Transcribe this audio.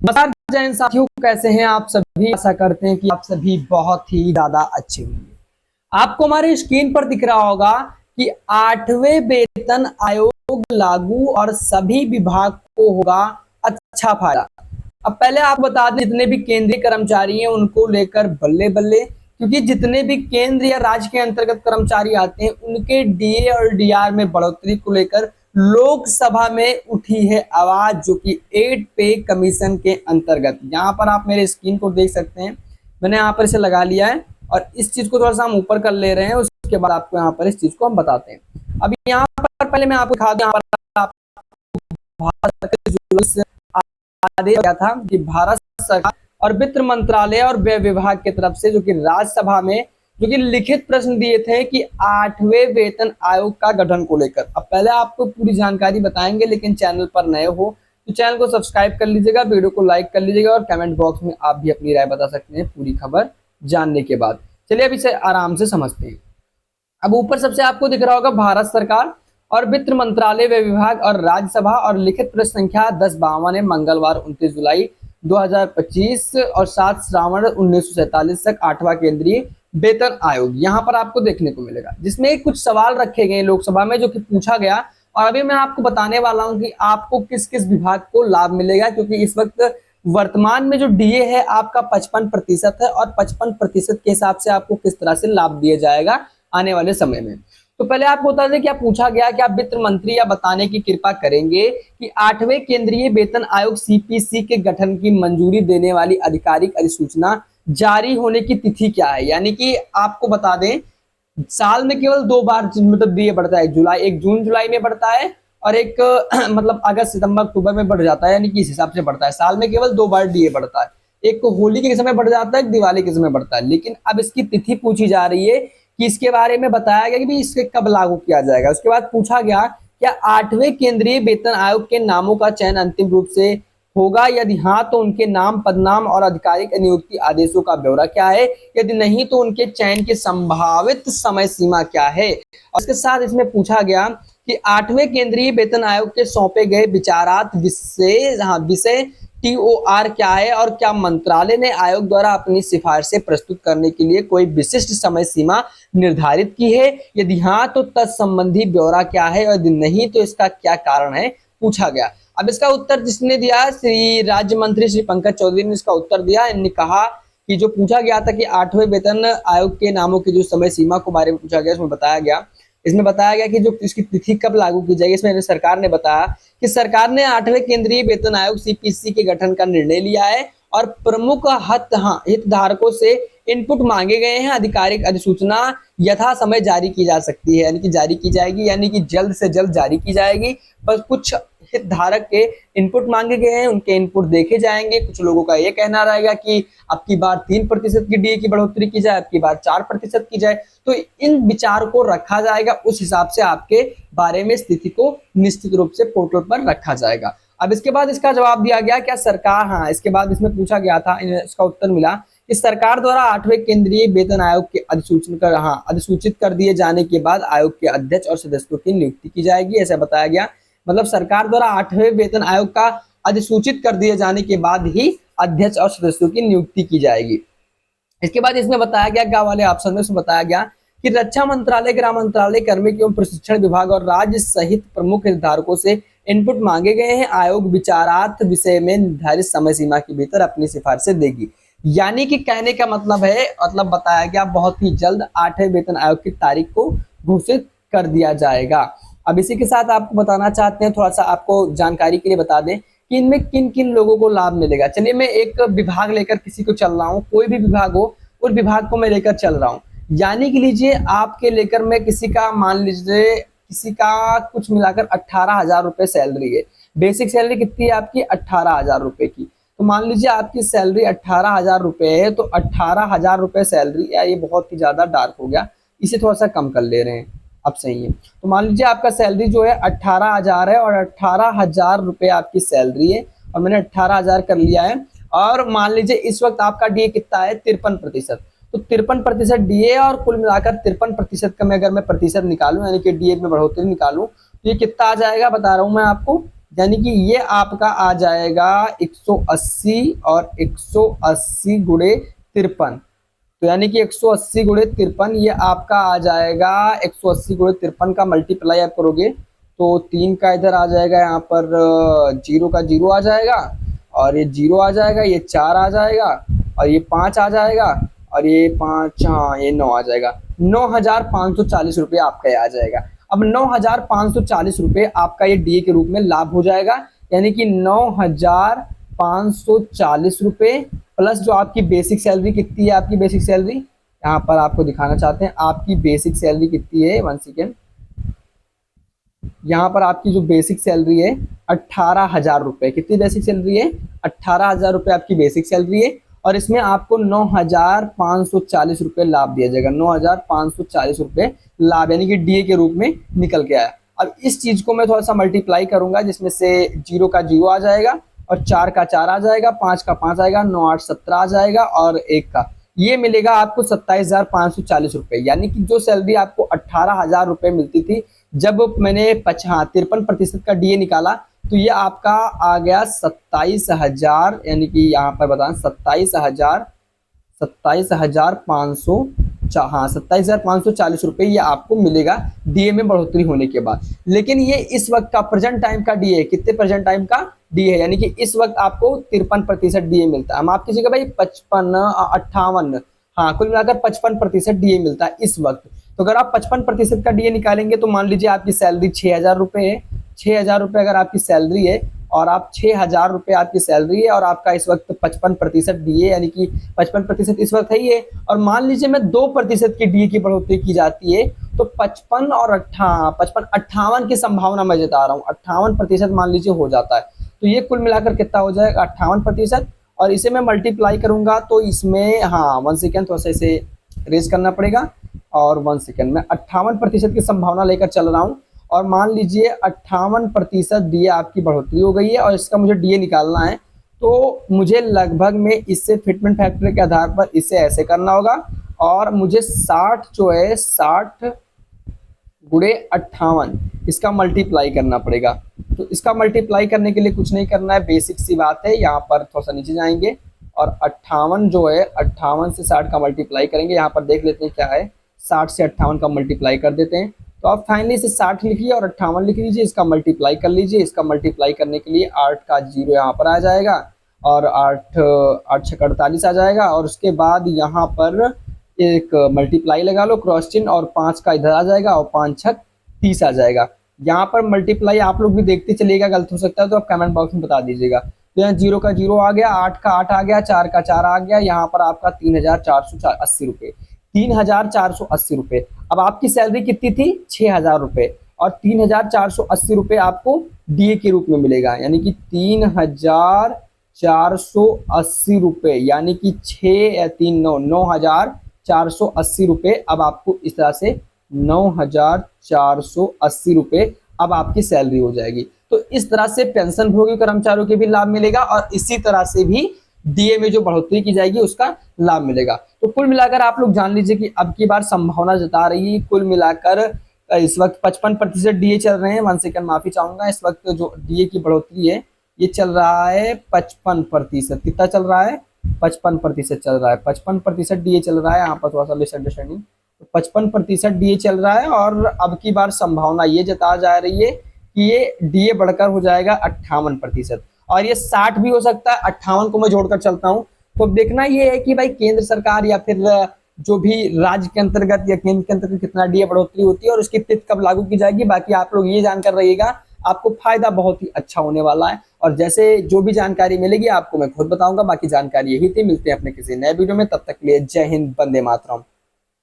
नमस्कार जैन साथियों, कैसे हैं आप सभी। आशा करते हैं कि आप सभी बहुत ही ज्यादा अच्छे होंगे। आपको हमारे स्क्रीन पर दिख रहा होगा कि 8वें वेतन आयोग लागू और सभी विभाग को होगा अच्छा फायदा। अब पहले आप बता दें, जितने भी केंद्रीय कर्मचारी हैं उनको लेकर बल्ले बल्ले, क्योंकि जितने भी केंद्र या राज्य के अंतर्गत कर्मचारी आते हैं उनके डीए और डीआर में बढ़ोतरी को लेकर लोकसभा में उठी है आवाज, जो कि 8 पे कमीशन के अंतर्गत। यहाँ पर आप मेरे स्क्रीन को देख सकते हैं, मैंने यहाँ पर इसे लगा लिया है और इस चीज को थोड़ा सा हम ऊपर कर ले रहे हैं, उसके बाद आपको यहाँ पर इस चीज को हम बताते हैं। अब यहाँ पर पहले मैं आपको दिखा दूं, यहाँ पर आदेश गया था कि भारत सरकार और वित्त मंत्रालय और व्यय विभाग की तरफ से, जो कि राज्यसभा में जो कि लिखित प्रश्न दिए थे कि 8वें वेतन आयोग का गठन को लेकर। अब पहले आपको पूरी जानकारी बताएंगे, लेकिन चैनल पर नए हो तो चैनल को सब्सक्राइब कर लीजिएगा, वीडियो को लाइक कर लीजिएगा और कमेंट बॉक्स में आप भी अपनी राय बता सकते हैं पूरी खबर जानने के बाद। चलिए अब इसे आराम से समझते हैं। अब ऊपर सबसे आपको दिख रहा होगा भारत सरकार और वित्त मंत्रालय, व्यय विभाग और राज्यसभा और लिखित प्रश्न संख्या 1052 है, मंगलवार 29 जुलाई 2025 और 7 श्रावण 1947 तक 8वां केंद्रीय वेतन आयोग यहाँ पर आपको देखने को मिलेगा, जिसमें कुछ सवाल रखे गए लोकसभा में जो कि पूछा गया। और अभी मैं आपको बताने वाला हूं कि आपको किस किस विभाग को लाभ मिलेगा, क्योंकि इस वक्त वर्तमान में जो डीए है आपका 55% है और 55% के हिसाब से आपको किस तरह से लाभ दिया जाएगा आने वाले समय में। तो पहले आपको बता दें क्या पूछा गया कि आप वित्त मंत्री या बताने की कृपा करेंगे कि 8वें केंद्रीय वेतन आयोग सीपीसी के गठन की मंजूरी देने वाली आधिकारिक अधिसूचना जारी होने की तिथि क्या है। यानी कि आपको बता दें, साल में केवल 2 बार मतलब डीए बढ़ता है, एक जून जुलाई में बढ़ता है और एक मतलब अगस्त सितंबर अक्टूबर में बढ़ जाता है, यानी कि इस हिसाब से बढ़ता है। साल में केवल 2 बार डीए बढ़ता है, एक होली के समय बढ़ जाता है, एक दिवाली के समय बढ़ता है। लेकिन अब इसकी तिथि पूछी जा रही है कि इसके बारे में बताया गया कि भी इसके कब लागू किया जाएगा। उसके बाद पूछा गया क्या 8वें केंद्रीय वेतन आयोग के नामों का चयन अंतिम रूप से होगा, यदि हाँ तो उनके नाम, पदनाम और आधिकारिक नियुक्ति आदेशों का ब्यौरा क्या है, यदि नहीं तो उनके चयन की संभावित समय सीमा क्या है। और इसके साथ इसमें पूछा गया कि 8वें केंद्रीय वेतन आयोग के सौंपे गए विचारार्थ विषय टीओआर क्या है और क्या मंत्रालय ने आयोग द्वारा अपनी सिफारिशें प्रस्तुत करने के लिए कोई विशिष्ट समय सीमा निर्धारित की है, यदि हाँ तो तत्संबंधी ब्यौरा क्या है और यदि नहीं तो इसका क्या कारण है, पूछा गया। अब इसका उत्तर जिसने दिया, श्री राज्य मंत्री श्री पंकज चौधरी ने इसका उत्तर दिया। इन्होंने कहा कि जो पूछा गया था कि 8वें वेतन आयोग के नामों की जो समय सीमा को बारे में पूछा गया, इसमें बताया गया कि जो इसकी तिथि कब लागू की जाएगी। इसमें सरकार ने बताया कि सरकार ने 8वें केंद्रीय वेतन आयोग सीपीसी के गठन का निर्णय लिया है और प्रमुख हितधारकों से इनपुट मांगे गए हैं। आधिकारिक अधिसूचना यथा समय जारी की जा सकती है, यानी कि जारी की जाएगी, यानी कि जल्द से जल्द जारी की जाएगी। बस कुछ हितधारक के इनपुट मांगे गए हैं, उनके इनपुट देखे जाएंगे। कुछ लोगों का ये कहना रहेगा कि अब की बार 3% की डीए की बढ़ोतरी की जाए, अब की बार 4% की जाए। तो इन विचार को रखा जाएगा, उस हिसाब से आपके बारे में स्थिति को निश्चित रूप से पोर्टल पर रखा जाएगा। अब इसके बाद इसका जवाब दिया गया क्या सरकार, हाँ इसके बाद इसमें पूछा गया था, इसका उत्तर मिला कि सरकार द्वारा 8वें केंद्रीय वेतन आयोग के अधिसूचित कर दिए जाने के बाद आयोग के अध्यक्ष और सदस्यों की नियुक्ति की जाएगी, ऐसा बताया गया। मतलब सरकार द्वारा 8वें वेतन आयोग का अधिसूचित कर दिए जाने के बाद ही अध्यक्ष और सदस्यों की नियुक्ति की जाएगी। इसके बाद इसमें बताया गया, क्या वाले ऑप्शन में बताया गया कि रक्षा मंत्रालय, गृह मंत्रालय, कार्मिक एवं प्रशिक्षण विभाग और राज्य सहित प्रमुख हितधारकों से इनपुट मांगे गए हैं। आयोग विचारार्थ विषय में निर्धारित समय सीमा के भीतर अपनी सिफारिशें देगी। यानी कि कहने का मतलब है, मतलब बताया गया बहुत ही जल्द 8वें वेतन आयोग की तारीख को घोषित कर दिया जाएगा। अब इसी के साथ आपको बताना चाहते हैं, थोड़ा सा आपको जानकारी के लिए बता दें कि इनमें किन किन लोगों को लाभ मिलेगा। चलिए मैं एक विभाग लेकर किसी को चल रहा हूँ, कोई भी विभाग हो उस विभाग को मैं लेकर चल रहा हूँ। यानी कि लीजिए आपके लेकर मैं किसी का, मान लीजिए किसी का कुछ मिलाकर 18,000 रुपए सैलरी है। बेसिक सैलरी कितनी है आपकी? 18,000 रुपए की। तो मान लीजिए आपकी सैलरी 18,000 रुपए है, तो 18,000 रुपए सैलरी, या ये बहुत ही ज्यादा डार्क हो गया, इसे थोड़ा सा कम कर ले रहे हैं, अब सही है। तो मान लीजिए आपका सैलरी जो है 18,000 है और 18,000 रुपए आपकी सैलरी है और मैंने 18,000 कर लिया है। और मान लीजिए इस वक्त आपका डीए कितना है? 53%। तो 53% डीए और कुल मिलाकर 53% का मैं अगर मैं प्रतिशत निकालूं, यानी कि डीए में बढ़ोतरी निकालूं, तो ये कितना आ जाएगा बता रहा हूं मैं आपको, यानी कि ये आपका आ जाएगा 180 और 180 गुणे 53। तो यानी कि 180 गुणे 53 ये आपका आ जाएगा 180 गुणे 53 का मल्टीप्लाई आप करोगे तो 3 का इधर आ जाएगा, यहाँ पर 0 का 0 आ जाएगा और ये 0 आ जाएगा, ये 4 आ जाएगा और ये 5 आ जाएगा और ये 5, हाँ ये 9 आ जाएगा। 9,540 रुपये आपका ये आ जाएगा। अब 9,540 रुपये आपका ये डीए के रूप में लाभ हो जाएगा, यानी कि 9,540 रुपये प्लस जो आपकी बेसिक सैलरी कितनी है, आपकी बेसिक सैलरी यहाँ पर आपको दिखाना चाहते हैं। आपकी बेसिक सैलरी कितनी है, 1 सेकेंड, यहाँ पर आपकी जो बेसिक सैलरी है 18,000 रुपये। कितनी बेसिक सैलरी है, 18,000 रुपये आपकी बेसिक सैलरी है और इसमें आपको 9,540 रुपये लाभ दिया जाएगा। 9,540 रुपये लाभ यानी कि डीए के रूप में निकल के आया। अब इस चीज को मैं थोड़ा सा मल्टीप्लाई करूंगा, जिसमें से 0 का 0 आ जाएगा और 4 का 4 आ जाएगा, 5 का 5 आएगा, 9 8 17 आ जाएगा और 1 का ये मिलेगा आपको 27,540 रुपये। यानी कि जो सैलरी आपको 18,000 रुपये मिलती थी जब मैंने 53% का डीए निकाला तो ये आपका आ गया 27,000, यानी कि यहाँ पर बताएं 27,500, हाँ 27,540 रुपये ये आपको मिलेगा डीए में बढ़ोतरी होने के बाद। लेकिन ये इस वक्त का प्रेजेंट टाइम का डीए, कितने प्रेजेंट टाइम का डीए है, यानी कि इस वक्त आपको 53% डीए मिलता है। हम आप कीजिएगा भाई 55, 58, हाँ कुल मिलाकर 55% डीए मिलता है इस वक्त। तो अगर आप 55% का डीए निकालेंगे तो मान लीजिए आपकी सैलरी 6,000 रुपये है। 6,000 रुपये अगर आपकी सैलरी है और आप 6,000 रुपये आपकी सैलरी है और आपका इस वक्त 55% डीए, यानी कि 55% इस वक्त है ही है। और मान लीजिए मैं 2% की डीए की बढ़ोतरी की जाती है तो 55 और 58 की संभावना मैं जता रहा हूँ, 58% मान लीजिए हो जाता है। तो ये कुल मिलाकर कितना हो जाएगा, 58%। और इसे मैं मल्टीप्लाई करूंगा तो इसमें, हाँ 1 सेकेंड थोड़ा सा इसे रेज करना पड़ेगा और 1 सेकेंड में 58% की संभावना लेकर चल रहा हूँ। और मान लीजिए 58% डीए आपकी बढ़ोतरी हो गई है और इसका मुझे डीए निकालना है तो मुझे लगभग में इससे फिटमेंट फैक्टर के आधार पर इसे ऐसे करना होगा और मुझे 60 जो है 60 गुणे 58 इसका मल्टीप्लाई करना पड़ेगा। तो इसका मल्टीप्लाई करने के लिए कुछ नहीं करना है, बेसिक सी बात है। यहाँ पर थोड़ा सा नीचे जाएंगे और 58 जो है 58 से 60 का मल्टीप्लाई करेंगे। यहाँ पर देख लेते हैं क्या है, 60 से 58 का मल्टीप्लाई कर देते हैं। तो आप फाइनली इसे 60 लिखिए और 58 लिख लीजिए, इसका मल्टीप्लाई कर लीजिए। इसका मल्टीप्लाई करने के लिए 8 का 0 यहाँ पर आ जाएगा और 8 8 6 48 आ जाएगा और उसके बाद यहाँ पर एक मल्टीप्लाई लगा लो क्रॉस चिन्ह और 5 का इधर आ जाएगा और 5 6 30 आ जाएगा। यहाँ पर मल्टीप्लाई आप लोग भी देखते चलिएगा, गलत हो सकता है तो आप कमेंट बॉक्स में बता दीजिएगा। तो यहाँ 0 का 0 आ गया, 8 का 8 आ गया, 4 का 4 आ गया, यहाँ पर आपका 3,480 रुपये, 3,480 रुपये। अब आपकी सैलरी कितनी थी, 6,000 रुपये और 3,480 रुपये आपको डीए के रूप में मिलेगा, यानी कि 3,480 रुपये, यानी कि 6 या 3 9 9,480 रुपये। अब आपको इस तरह से 9,480 रुपये अब आपकी सैलरी हो जाएगी। तो इस तरह से पेंशनभोगी कर्मचारियों के भी लाभ मिलेगा और इसी तरह से भी डीए में जो बढ़ोतरी की जाएगी उसका लाभ मिलेगा। तो कुल मिलाकर आप लोग जान लीजिए कि अब की बार संभावना जता रही है, कुल मिलाकर इस वक्त 55% डीए चल रहे हैं। 1 सेकंड माफी चाहूंगा, इस वक्त जो डीए की बढ़ोतरी है ये चल रहा है 55%। कितना चल रहा है, 55% चल रहा है, 55% डीए चल रहा है। यहाँ पर थोड़ा सा मिसअंडरस्टैंडिंग, 55% डीए चल रहा है और अब की बार संभावना ये जता जा रही है कि ये डीए बढ़कर हो जाएगा 58% और ये 60 भी हो सकता है। 58 को मैं जोड़कर चलता हूँ तो देखना ये है कि भाई केंद्र सरकार या फिर जो भी राज्य के अंतर्गत या केंद्र के अंतर्गत कितना डीए बढ़ोतरी होती है और उसकी तिथि कब लागू की जाएगी। बाकी आप लोग ये जानकर रहिएगा, आपको फायदा बहुत ही अच्छा होने वाला है और जैसे जो भी जानकारी मिलेगी आपको मैं खुद बताऊंगा। बाकी जानकारी यही थी, मिलते हैं अपने किसी नए वीडियो में, तब तक के लिए जय हिंद, वंदे मातरम।